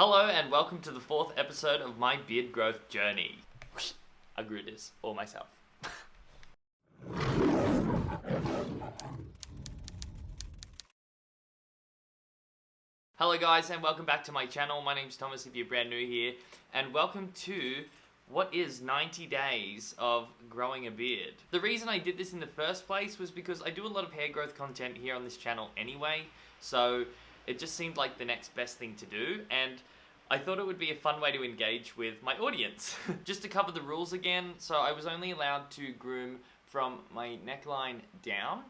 Hello and welcome to the 4th episode of my beard growth journey. I grew this all myself. Hello guys and welcome back to my channel. My name's Thomas if you're brand new here, and welcome to what is 90 days of growing a beard. The reason I did this in the first place was because I do a lot of hair growth content here on this channel anyway, so it just seemed like the next best thing to do, and I thought it would be a fun way to engage with my audience. Just to cover the rules again, so I was only allowed to groom from my neckline down.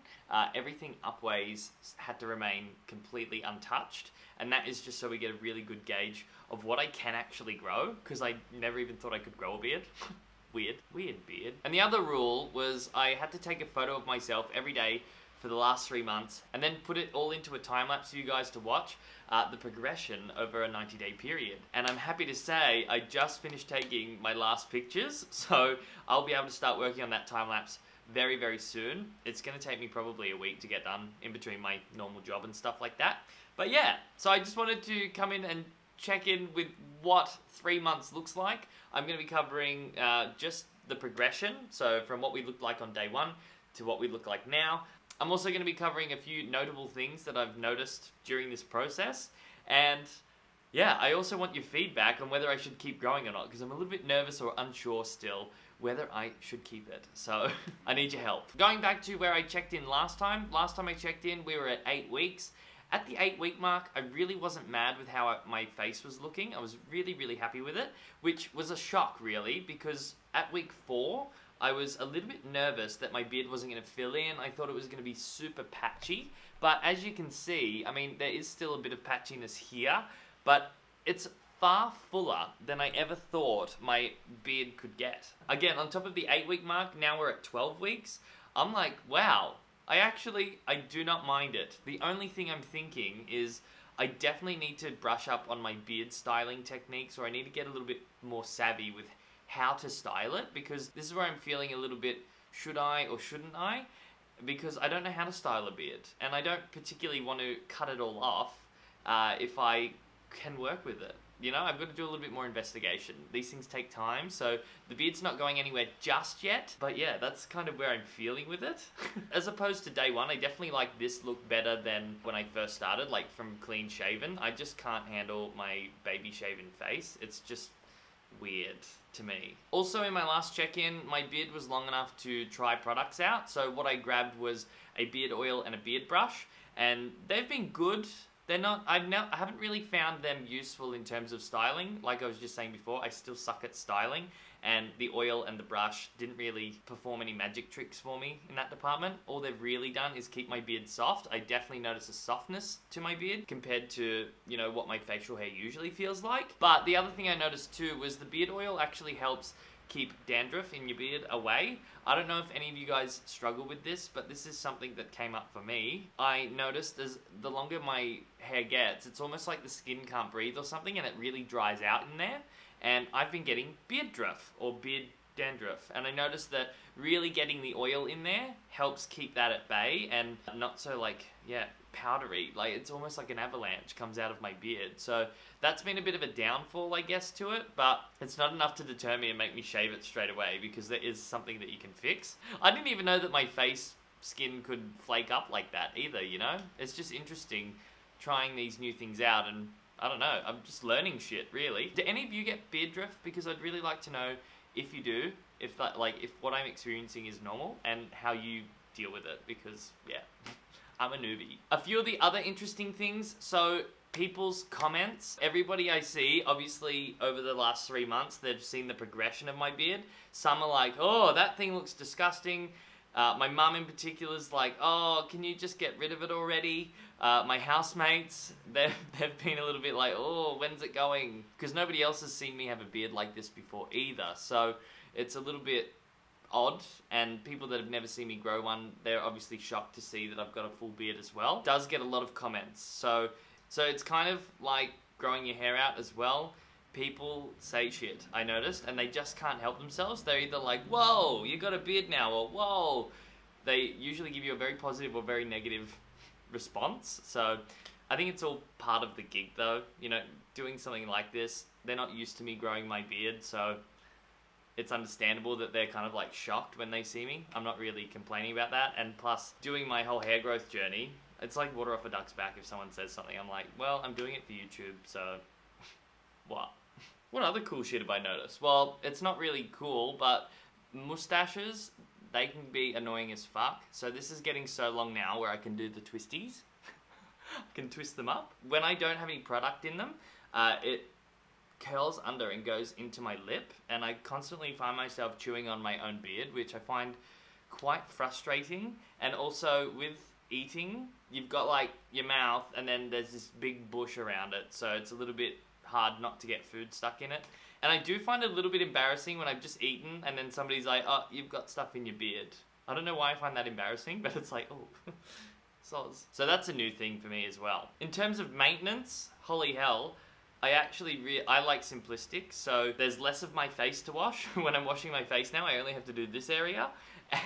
Everything upways had to remain completely untouched, and that is just so we get a really good gauge of what I can actually grow, because I never even thought I could grow a beard. Weird beard. And the other rule was I had to take a photo of myself every day for the last 3 months, and then put it all into a time lapse for you guys to watch the progression over a 90-day period. And I'm happy to say I just finished taking my last pictures, so I'll be able to start working on that time lapse very, very soon. It's going to take me probably a week to get done in between my normal job and stuff like that. But yeah, so I just wanted to come in and check in with what 3 months looks like. I'm going to be covering just the progression, so from what we looked like on day 1 to what we look like now. I'm also going to be covering a few notable things that I've noticed during this process, and yeah, I also want your feedback on whether I should keep growing or not, because I'm a little bit nervous or unsure still whether I should keep it, so I need your help. Going back to where I checked in last time I checked in we were at 8 weeks. At the 8-week mark, I really wasn't mad with how my face was looking. I was really happy with it, which was a shock really, because at week 4, I was a little bit nervous that my beard wasn't going to fill in. I thought it was going to be super patchy, but as you can see, I mean, there is still a bit of patchiness here, but it's far fuller than I ever thought my beard could get. Again, on top of the 8-week mark, now we're at 12 weeks. I'm like, wow, I do not mind it. The only thing I'm thinking is I definitely need to brush up on my beard styling techniques, or I need to get a little bit more savvy with how to style it, because this is where I'm feeling a little bit, should I or shouldn't I? Because I don't know how to style a beard, and I don't particularly want to cut it all off if I can work with it. You know, I've got to do a little bit more investigation. These things take time, so the beard's not going anywhere just yet, but yeah, that's kind of where I'm feeling with it. As opposed to day 1, I definitely like this look better than when I first started, like from clean shaven. I just can't handle my baby shaven face. It's just weird to me. Also, in my last check-in, my beard was long enough to try products out, so what I grabbed was a beard oil and a beard brush, and they've been good. They're not, I haven't really found them useful in terms of styling. Like I was just saying before, I still suck at styling, and the oil and the brush didn't really perform any magic tricks for me in that department. All they've really done is keep my beard soft. I definitely notice a softness to my beard compared to, you know, what my facial hair usually feels like. But the other thing I noticed too was the beard oil actually helps keep dandruff in your beard away. I don't know if any of you guys struggle with this, but this is something that came up for me. I noticed as the longer my hair gets, it's almost like the skin can't breathe or something, and it really dries out in there. And I've been getting beard druff or beard dandruff, and I noticed that really getting the oil in there helps keep that at bay and not so like, yeah, powdery. Like it's almost like an avalanche comes out of my beard. So that's been a bit of a downfall, I guess, to it, but it's not enough to deter me and make me shave it straight away, because there is something that you can fix. I didn't even know that my face skin could flake up like that either, you know? It's just interesting trying these new things out, and I don't know, I'm just learning shit, really. Do any of you get beard drift? Because I'd really like to know if you do, if that, like, if what I'm experiencing is normal and how you deal with it, because, yeah, I'm a newbie. A few of the other interesting things, so people's comments. Everybody I see, obviously over the last 3 months, they've seen the progression of my beard. Some are like, oh, that thing looks disgusting. My mum in particular is like, oh, can you just get rid of it already? My housemates, they've been a little bit like, oh, when's it going? Because nobody else has seen me have a beard like this before either. So it's a little bit odd, and people that have never seen me grow one, they're obviously shocked to see that I've got a full beard as well. It does get a lot of comments. So it's kind of like growing your hair out as well. People say shit, I noticed, and they just can't help themselves. They're either like, whoa, you got a beard now, or whoa. They usually give you a very positive or very negative response. So I think it's all part of the gig though. You know, doing something like this, they're not used to me growing my beard, so it's understandable that they're kind of like shocked when they see me. I'm not really complaining about that. And plus, doing my whole hair growth journey, it's like water off a duck's back. If someone says something, I'm like, well, I'm doing it for YouTube, so what? What other cool shit have I noticed? Well, it's not really cool, but mustaches, they can be annoying as fuck. So this is getting so long now where I can do the twisties. I can twist them up. When I don't have any product in them, it curls under and goes into my lip, and I constantly find myself chewing on my own beard, which I find quite frustrating. And also with eating, you've got like your mouth and then there's this big bush around it, so it's a little bit hard not to get food stuck in it. And I do find it a little bit embarrassing when I've just eaten and then somebody's like, oh, you've got stuff in your beard. I don't know why I find that embarrassing, but it's like, oh, soz. So that's a new thing for me as well. In terms of maintenance, holy hell, I like simplistic, so there's less of my face to wash. When I'm washing my face now, I only have to do this area.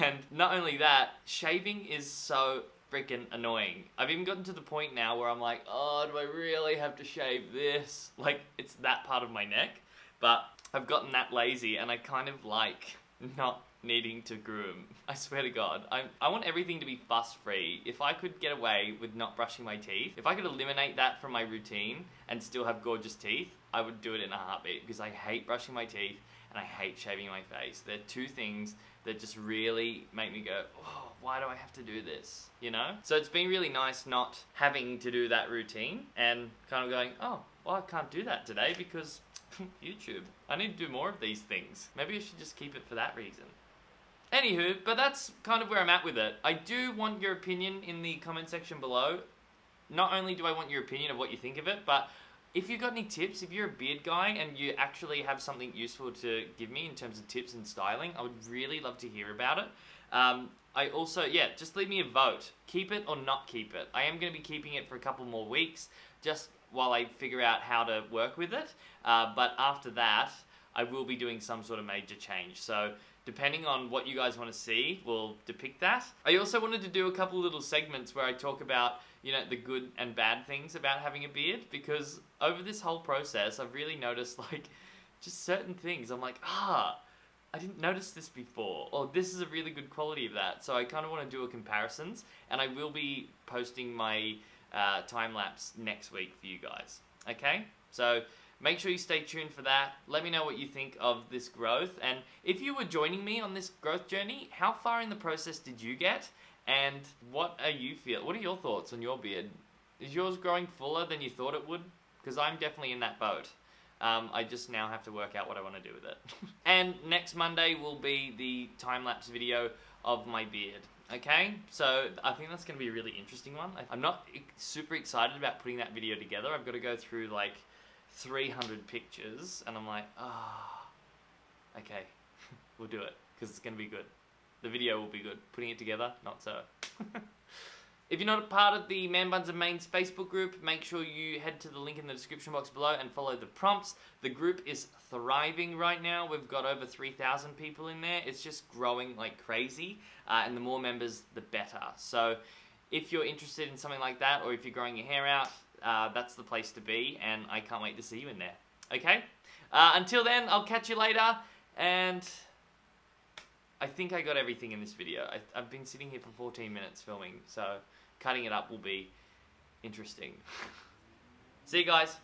And not only that, shaving is so freaking annoying. I've even gotten to the point now where I'm like, oh, do I really have to shave this? Like, it's that part of my neck. But I've gotten that lazy, and I kind of like not needing to groom. I swear to God, I want everything to be fuss-free. If I could get away with not brushing my teeth, if I could eliminate that from my routine and still have gorgeous teeth, I would do it in a heartbeat, because I hate brushing my teeth and I hate shaving my face. They're two things that just really make me go, oh, why do I have to do this? You know? So it's been really nice not having to do that routine and kind of going, oh, well, I can't do that today because YouTube. I need to do more of these things. Maybe I should just keep it for that reason. Anywho, but that's kind of where I'm at with it. I do want your opinion in the comment section below. Not only do I want your opinion of what you think of it, but if you've got any tips, if you're a beard guy and you actually have something useful to give me in terms of tips and styling, I would really love to hear about it. I also, just leave me a vote. Keep it or not keep it. I am going to be keeping it for a couple more weeks, just while I figure out how to work with it. But after that, I will be doing some sort of major change. So depending on what you guys want to see, we'll depict that. I also wanted to do a couple little segments where I talk about, you know, the good and bad things about having a beard, because over this whole process, I've really noticed, like, just certain things. I'm like, I didn't notice this before, or this is a really good quality of that. So I kind of want to do a comparisons, and I will be posting my time-lapse next week for you guys. Okay? So make sure you stay tuned for that. Let me know what you think of this growth. And if you were joining me on this growth journey, how far in the process did you get? And what are your thoughts on your beard? Is yours growing fuller than you thought it would? Because I'm definitely in that boat. I just now have to work out what I want to do with it. And next Monday will be the time-lapse video of my beard. Okay, so I think that's going to be a really interesting one. I'm not super excited about putting that video together. I've got to go through like 300 pictures, and I'm like, okay, we'll do it, because it's going to be good. The video will be good. Putting it together, not so. If you're not a part of the Man Buns and Mains Facebook group, make sure you head to the link in the description box below and follow the prompts. The group is thriving right now. We've got over 3,000 people in there. It's just growing like crazy, and the more members, the better. So if you're interested in something like that, or if you're growing your hair out, that's the place to be, and I can't wait to see you in there. Okay? Until then, I'll catch you later, and I think I got everything in this video. I've been sitting here for 14 minutes filming, so cutting it up will be interesting. See you guys.